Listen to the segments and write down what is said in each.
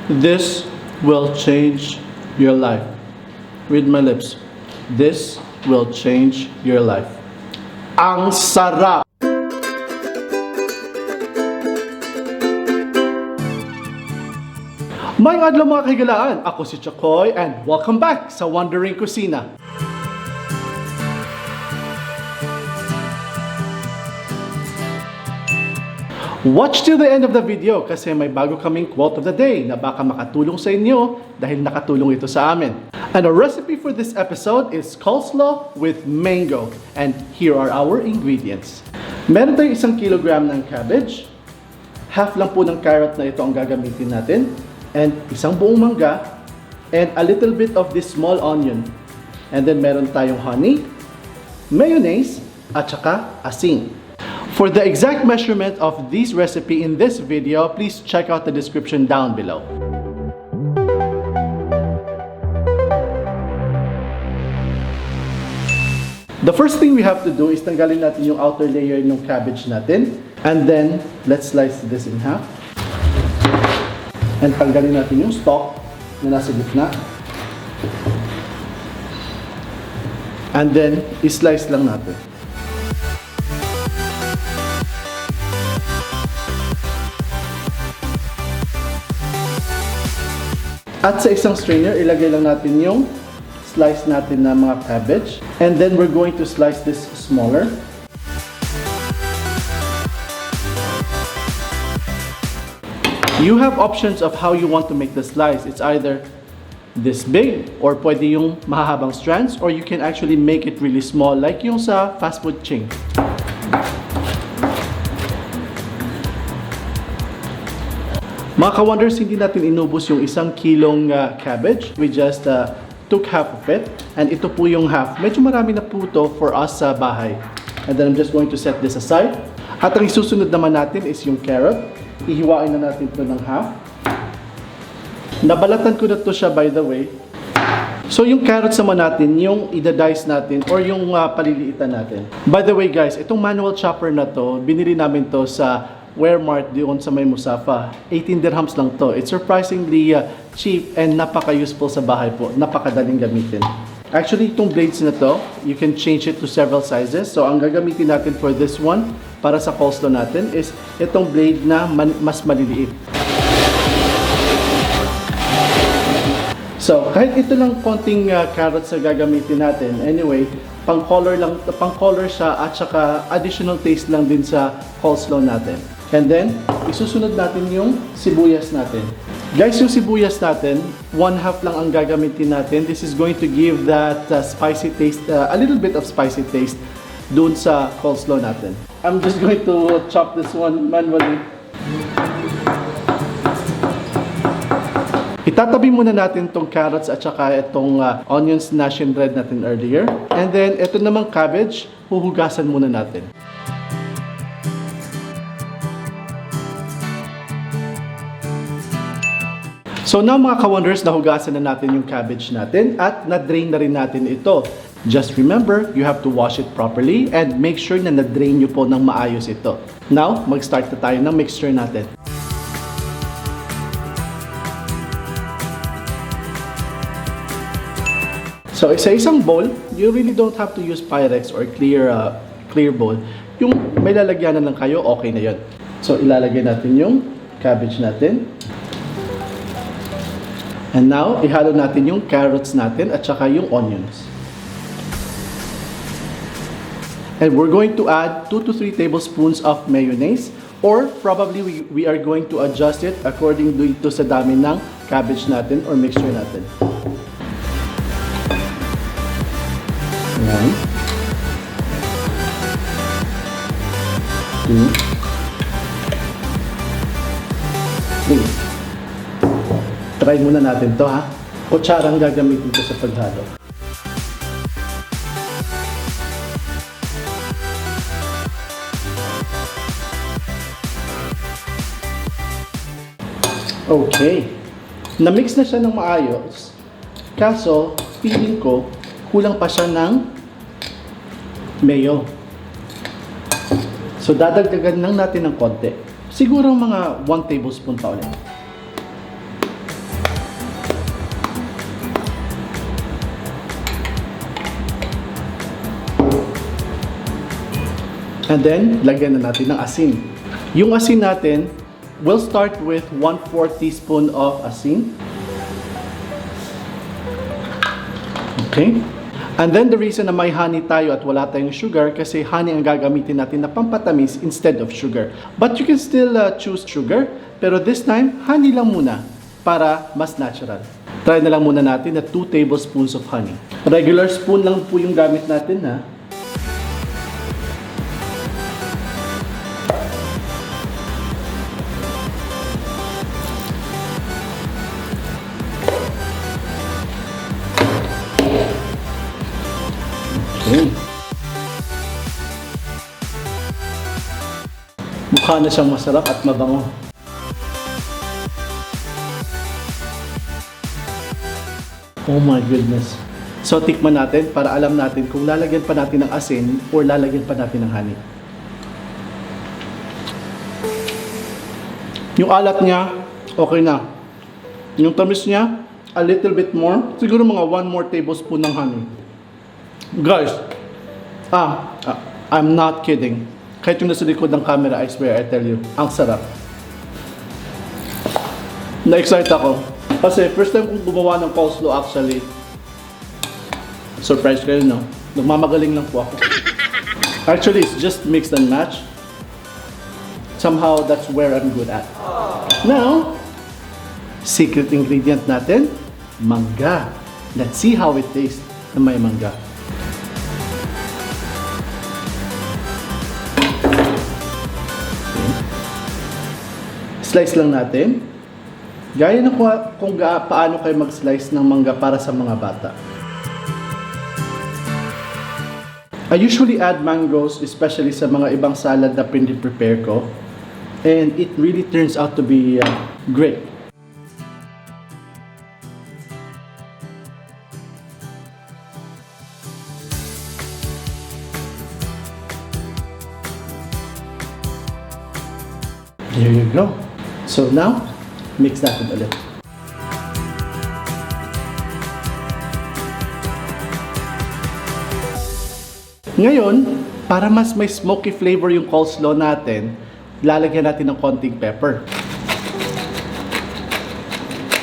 This will change your life. Read my lips. This will change your life. Ang sarap! Mayong adlaw mga kaigalaan, ako si Chakoy and welcome back sa Wandering Kusina. Watch till the end of the video kasi may bago kaming quote of the day na baka makatulong sa inyo dahil nakatulong ito sa amin. And the recipe for this episode is coleslaw with mango. And here are our ingredients. Meron tayong 1 kilogram ng cabbage. Half lang po ng carrot na ito ang gagamitin natin. And isang buong mangga. And a little bit of this small onion. And then meron tayong honey, mayonnaise, at saka asin. For the exact measurement of this recipe in this video, please check out the description down below. The first thing we have to do is tanggalin natin yung outer layer ng cabbage natin. And then, let's slice this in half. And tanggalin natin yung stalk na nasa gitna. And then, i-slice lang natin. At sa isang strainer, ilagay lang natin yung slice natin na mga cabbage. And then we're going to slice this smaller. You have options of how you want to make the slice. It's either this big or pwede yung mahahabang strands, or you can actually make it really small like yung sa fast food chain. Mga ka-wonders, hindi natin inubos yung 1 kilong cabbage. We just took half of it. And ito po yung half. Medyo marami na po ito for us sa bahay. And then I'm just going to set this aside. At ang isusunod naman natin is yung carrot. Ihiwain na natin ito ng half. Nabalatan ko na ito siya, by the way. So yung carrots naman natin, yung i-dice natin or yung paliliitan natin. By the way guys, itong manual chopper na to, binili namin to sa Walmart doon sa may Musafa. 18 dirhams lang to. It's surprisingly cheap and napaka-useful sa bahay po. Napakadaling gamitin. Actually, itong blades na to, you can change it to several sizes. So, ang gagamitin natin for this one, para sa coleslaw natin, is itong blade na mas maliliit. So, kahit ito lang konting carrots na gagamitin natin, anyway, pang-color siya at saka additional taste lang din sa coleslaw natin. And then, isusunod natin yung sibuyas natin. Guys, yung sibuyas natin, 1/2 lang ang gagamitin natin. This is going to give that spicy taste, a little bit of spicy taste dun sa coleslaw natin. I'm just going to chop this one manually. Itatabi muna natin itong carrots at saka itong onions na shinred natin earlier. And then, ito namang cabbage, huhugasan muna natin. So now mga ka-wonders, nahugasan na natin yung cabbage natin at na-drain na rin natin ito. Just remember, you have to wash it properly and make sure na na-drain nyo po ng maayos ito. Now, mag-start na tayo ng mixture natin. So sa isang bowl, you really don't have to use Pyrex or clear bowl. Yung may lalagyanan lang kayo, okay na yun. So ilalagay natin yung cabbage natin. And now, ihalo natin yung carrots natin at saka yung onions. And we're going to add 2 to 3 tablespoons of mayonnaise, or probably we are going to adjust it according to sa dami ng cabbage natin or mixture natin. Ayan. 2, 3. Try muna natin to ha. Kutsarang gagamitin ko sa paghalo. Okay. Na-mix na siya ng maayos. Kaso, feeling ko, kulang pa siya ng mayo. So, dadagdagan lang natin ng konti. Siguro mga 1 tablespoon pa ulit. And then, lagyan na natin ng asin. Yung asin natin, we'll start with 1/4 teaspoon of asin. Okay? And then the reason na may honey tayo at wala tayong sugar kasi honey ang gagamitin natin na pampatamis instead of sugar. But you can still choose sugar, pero this time, honey lang muna para mas natural. Try na lang muna natin na 2 tablespoons of honey. Regular spoon lang po yung gamit natin, ha? Okay. Mukha na siyang masarap at mabango. Oh my goodness. So tikman natin para alam natin kung lalagyan pa natin ng asin or lalagyan pa natin ng honey. Yung alat niya, okay na. Yung tamis niya, a little bit more. Siguro mga 1 more tablespoon ng honey. Guys, I'm not kidding. Kahit yung nasa likod ng camera, I swear, I tell you, ang sarap. Na-excite ako. Kasi first time kong gumawa ng coleslaw actually. Surprise kayo, no? Nagmamagaling lang po ako. Actually, it's just mix and match. Somehow, that's where I'm good at. Now, secret ingredient natin, mangga. Let's see how it tastes na may mangga. Slice lang natin. Gaya ng kung paano kayo mag-slice ng mangga para sa mga bata. I usually add mangoes, especially sa mga ibang salad na prepare ko. And it really turns out to be great. There you go. So now, mix natin ulit. Ngayon, para mas may smoky flavor yung coleslaw natin, lalagyan natin ng konting pepper.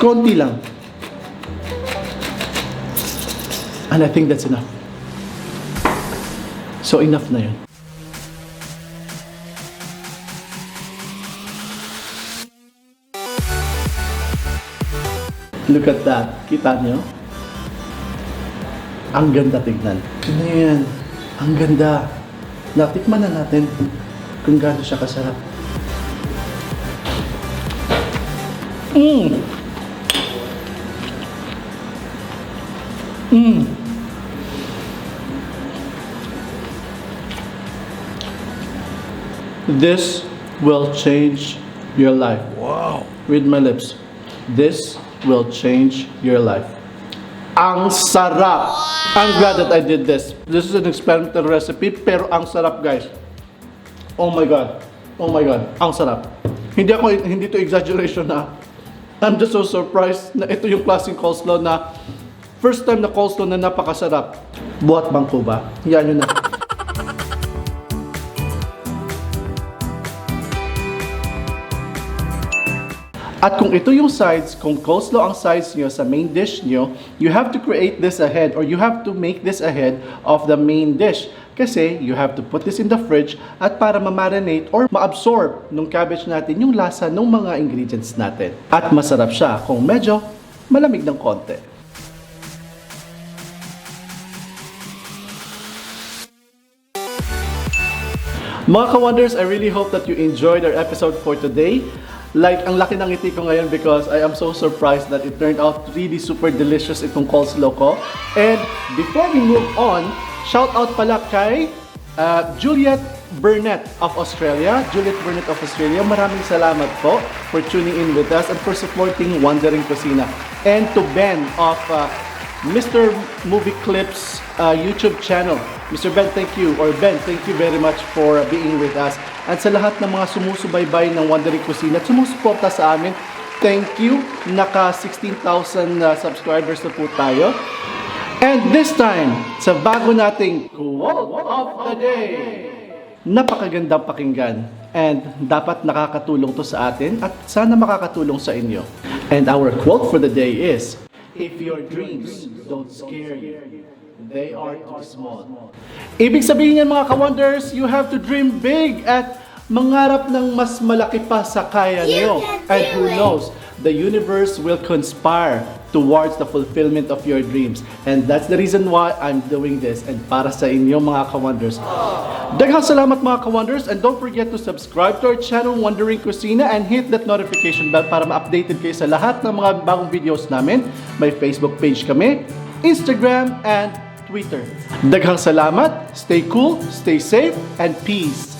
Konti lang. And I think that's enough. So enough na yun. Look at that. Kita nyo? Ang ganda tignan. Tignan yan. Ang ganda. Natikman na natin kung gaano siya kasarap. This will change your life. Wow. Read my lips. This will change your life. Ang sarap! I'm glad that I did this. This is an experimental recipe, pero ang sarap, guys. Oh my God. Oh my God. Ang sarap. Hindi to exaggeration na. I'm just so surprised na ito yung klaseng coleslaw na first time na coleslaw na napakasarap. Buhat bangko ba? Yan yun na. At kung ito yung sides, kung coleslaw ang sides nyo sa main dish nyo, you have to create this ahead or you have to make this ahead of the main dish. Kasi you have to put this in the fridge at para ma-marinate or ma-absorb nung cabbage natin yung lasa ng mga ingredients natin. At masarap siya kung medyo malamig ng konti. Mga ka-wonders, I really hope that you enjoyed our episode for today. Like, ang laki ng ngiti ko ngayon because I am so surprised that it turned out really super delicious itong coleslaw ko. And before we move on, shout out pala kay Juliet Burnett of Australia. Juliet Burnett of Australia, maraming salamat po for tuning in with us and for supporting Wandering Kusina. And to Ben of Mr. Movie Clips YouTube channel. Mr. Ben, thank you. Or Ben, thank you very much for being with us. At sa lahat ng mga sumusubaybay ng Wandering Kusina at sumusuporta sa amin, thank you. Naka 16,000 subscribers na po tayo. And this time, sa bago nating Quote of the Day. napakagandang pakinggan. And dapat nakakatulong to sa atin at sana makakatulong sa inyo. And our quote for the day is, "If your dreams don't scare you, they are too small." Ibig sabihin yan mga ka-wonders, you have to dream big at mangarap ng mas malaki pa sa kaya niyo. And who knows, the universe will conspire towards the fulfillment of your dreams. And that's the reason why I'm doing this and para sa inyo mga ka-wonders. Daghang salamat mga ka-wonders, and don't forget to subscribe to our channel Wondering Kusina and hit that notification bell para ma-updated kayo sa lahat ng mga bagong videos namin. May Facebook page kami, Instagram, and Twitter. Daghang salamat, stay cool, stay safe, and peace!